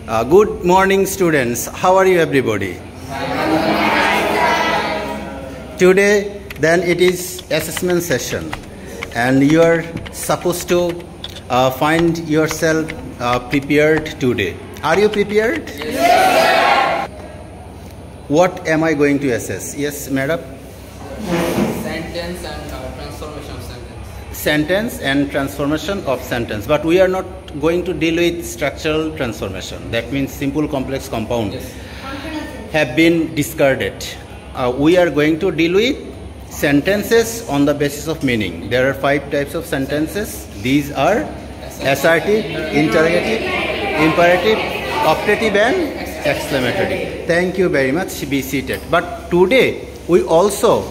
Good morning, students. How are you, everybody? Today, then, it is assessment session, and you are supposed to find yourself prepared today. Are you prepared? Yes. What am I going to assess? Yes, madam. Sentence and transformation of sentence. Sentence and transformation of sentence, but we are not going to deal with structural transformation. That means simple complex compound have been discarded. We are going to deal with sentences on the basis of meaning. There are 5 types of sentences. These are assertive, interrogative, imperative, optative and exclamatory. Thank you very much. Be seated. But today we also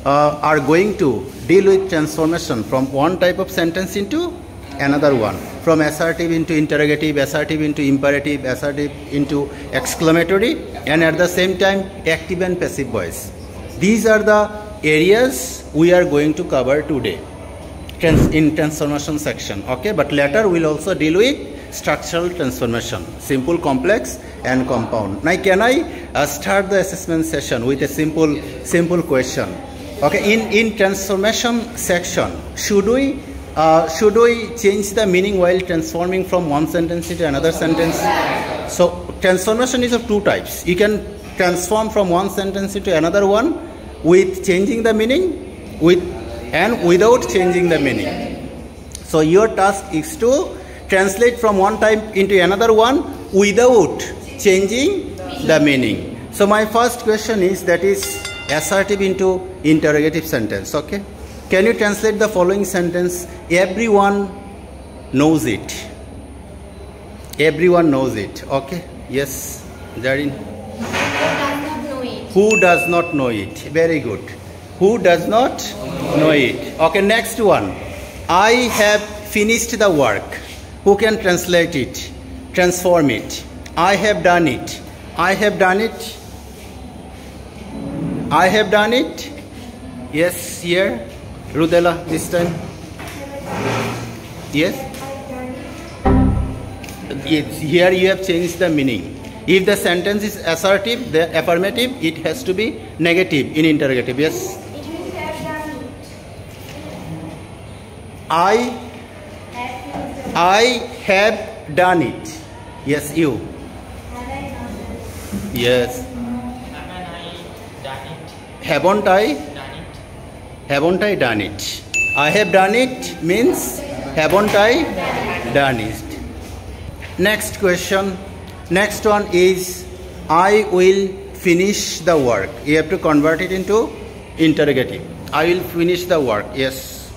are going to deal with transformation from one type of sentence into another one, from assertive into interrogative, assertive into imperative, assertive into exclamatory, and at the same time active and passive voice. These are the areas we are going to cover today in transformation section. Okay, but later we'll also deal with structural transformation, simple, complex and compound. Now can I start the assessment session with a simple question? Okay, in transformation section, should we change the meaning while transforming from one sentence into another sentence? So transformation is of 2 types. You can transform from one sentence into another one with changing the meaning, and without changing the meaning. So your task is to translate from one type into another one without changing the meaning. So my first question is, that is assertive into interrogative sentence. Okay, can you translate the following sentence? Everyone knows it. Everyone knows it. Okay, yes, Jarin. Who does not know it? Very good. Who does not know it? Okay, next one. I have finished the work. Who can translate it? Transform it. I have done it. I have done it. I have done it. Yes, here. Rudela, this time. Yes? Here you have changed the meaning. If the sentence is assertive, the affirmative, it has to be negative in interrogative. Yes? It means have done it. I have done it. Yes, you. Have I done it? Yes. Haven't I done it? Haven't I? Haven't I done it? I have done it means haven't I done it? Next question. Next one is, I will finish the work. You have to convert it into interrogative. I will finish the work. Yes.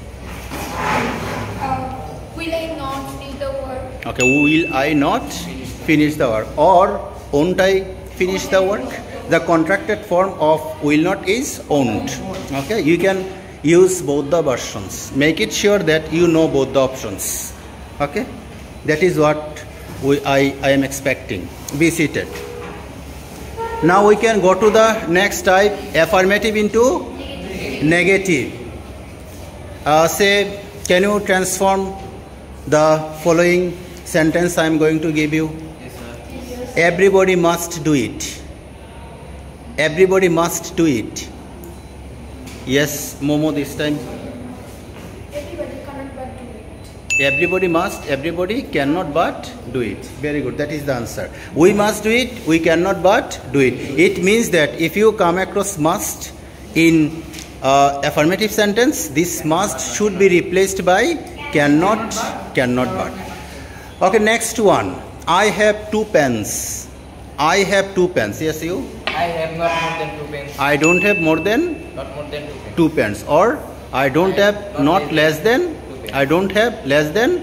Will I not finish the work? Okay. Will I not finish the work? Or won't I finish the work? The contracted form of will not is won't. Okay. You can use both the versions. Make it sure that you know both the options. Okay. That is what I am expecting. Be seated. Now we can go to the next type, affirmative into negative. Say, can you transform the following sentence I am going to give you? Yes, sir. Everybody must do it. Everybody must do it. Yes, Momo, this time. Everybody cannot but do it. Everybody must, everybody cannot but do it. Very good, that is the answer. We must do it, we cannot but do it. It means that if you come across must in affirmative sentence, this must should be replaced by cannot but. Okay, next one. I have 2 pens. I have 2 pens. Yes, you? I have not more than 2 pens. I don't have more than Not more than 2 pens. 2 pens. Or I don't have not less than, I don't have less than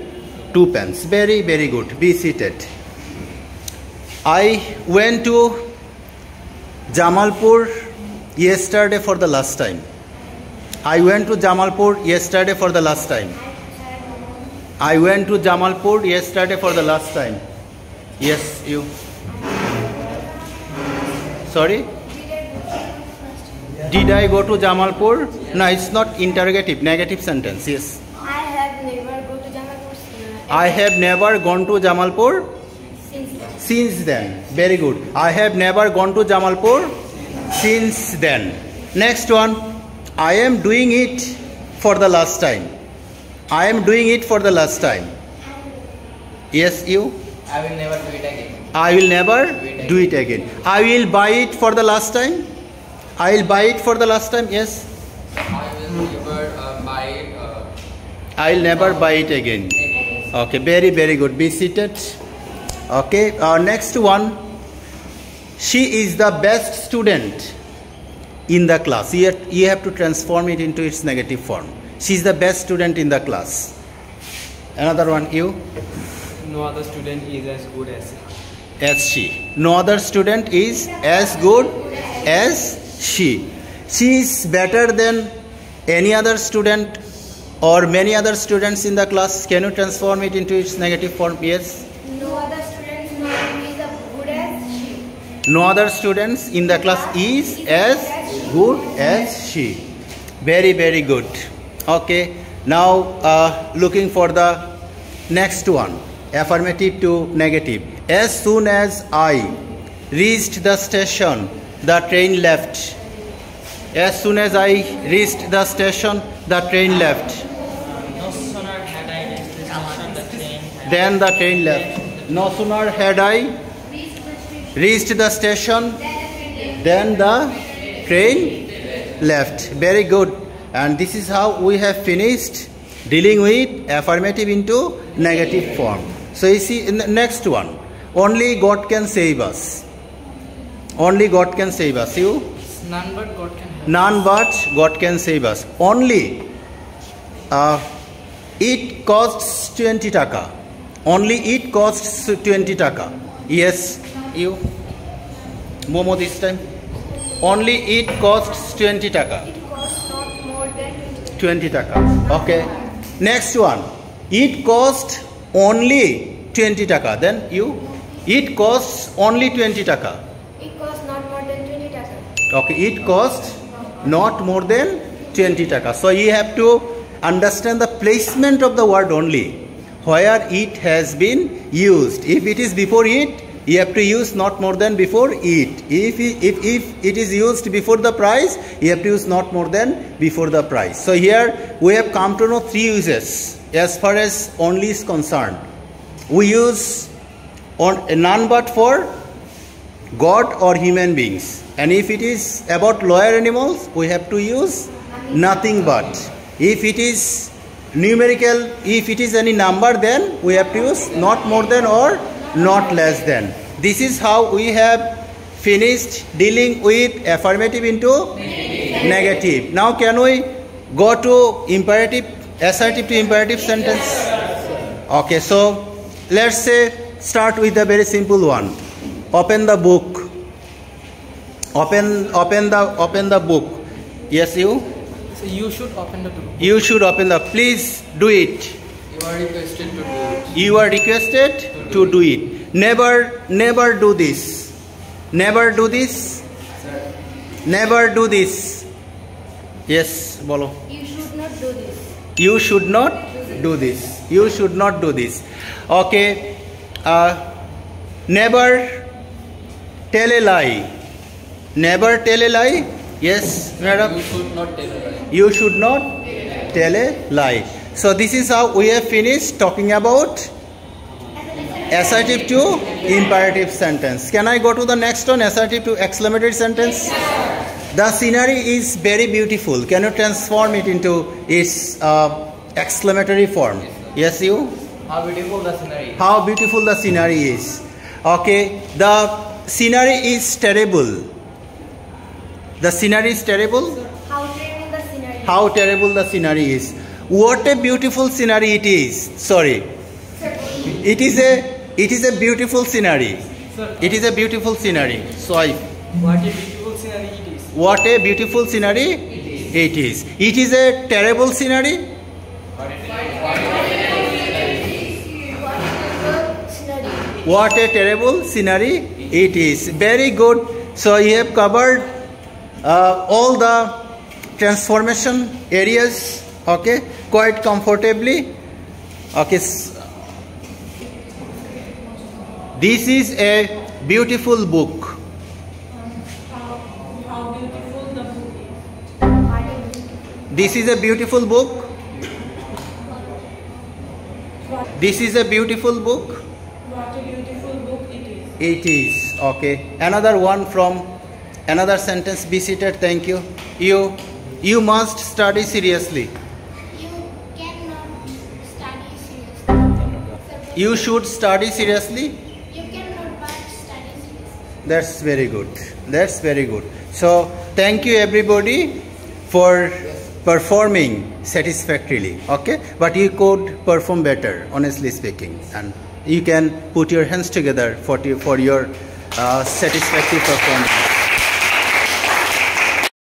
2 pens. Very, very good. Be seated. I went to Jamalpur yesterday for the last time. I went to Jamalpur yesterday for the last time. I went to Jamalpur yesterday for the last time. Yes, you. Sorry? Did I go to Jamalpur? No, it's not interrogative, negative sentence. Yes. I have never go to Jamalpur. I have never gone to Jamalpur Since Since then. Very good. I have never gone to Jamalpur since then. Next one. I am doing it for the last time. I am doing it for the last time. Yes, you? I will never do it again. I will never do it again. I will buy it for the last time. I will buy it for the last time. Yes. I will never buy it. I will never buy it again. Okay, very, very good. Be seated. Okay, next one. She is the best student in the class. You have to transform it into its negative form. She is the best student in the class. Another one, you? No other student is as good As she. No other student is as good as she. She is better than any other student or many other students in the class. Can you transform it into its negative form? Yes. No other students is as good as she. No other students in the class is as good as she. Very, very good. Okay. Now looking for the next one. Affirmative to negative. As soon as I reached the station, the train left. As soon as I reached the station, the train left. No sooner had I reached the station, the train Then the train left. No sooner had I reached the station, then the train left. Very good. And this is how we have finished dealing with affirmative into negative form. So you see in the next one, only God can save us. Only God can save us. You? none but God can help. None but God can save us. Only it costs 20 taka. Only it costs 20 taka. Yes, you? Momo this time. Only it costs 20 taka. It costs not more than 20 taka. Okay. Next one. It costs only 20 taka. Then you? It costs only 20 taka. It costs not more than 20 taka. Okay. It costs not more than 20 taka. So you have to understand the placement of the word only. Where it has been used. If it is before it, you have to use not more than before it. If it is used before the price, you have to use not more than before the price. So here we have come to know three uses as far as only is concerned. We use none but for God or human beings. And if it is about lower animals, we have to use nothing but. If it is numerical, if it is any number, then we have to use not more than or not less than. This is how we have finished dealing with affirmative into negative. Now can we go to imperative, assertive to imperative sentence? Okay, so let's say start with a very simple one. Open the book. Open the book. Yes, you? So you should open the door. You should open the. Please do it. You are requested to do it. You are requested to do it. Never do this. Never do this. Never do this. Yes, bolo. You should not do this. You should not do this. You should not do this. Okay. Never tell a lie. Never tell a lie. Yes, madam. You should not tell a lie. You should not tell a lie. So this is how we have finished talking about assertive to imperative sentence. Can I go to the next one, assertive to exclamatory sentence? The scenery is very beautiful. Can you transform it into its exclamatory form? Yes, you? How beautiful the scenery is. How beautiful the scenery is. Okay, the scenery is terrible. The scenery is terrible. How terrible the scenery is. How terrible the scenery is. What a beautiful scenery it is. Sorry. It is a beautiful scenery. It is a beautiful scenery. So What a beautiful scenery it is. what a beautiful scenery it is. It is a terrible scenery. What a terrible scenery it is. Very good. So you have covered all the transformation areas, okay, quite comfortably. Okay, This is a beautiful book. How beautiful the book is. This is a beautiful book. This is a beautiful book. What a beautiful book it is. It is. Okay. Another one from another sentence. Be seated. Thank you. You must study seriously. You cannot study seriously. You should study seriously. You cannot but study seriously. That's very good. That's very good. So thank you everybody for performing satisfactorily. Okay, but you could perform better, honestly speaking, and you can put your hands together for your satisfactory performance.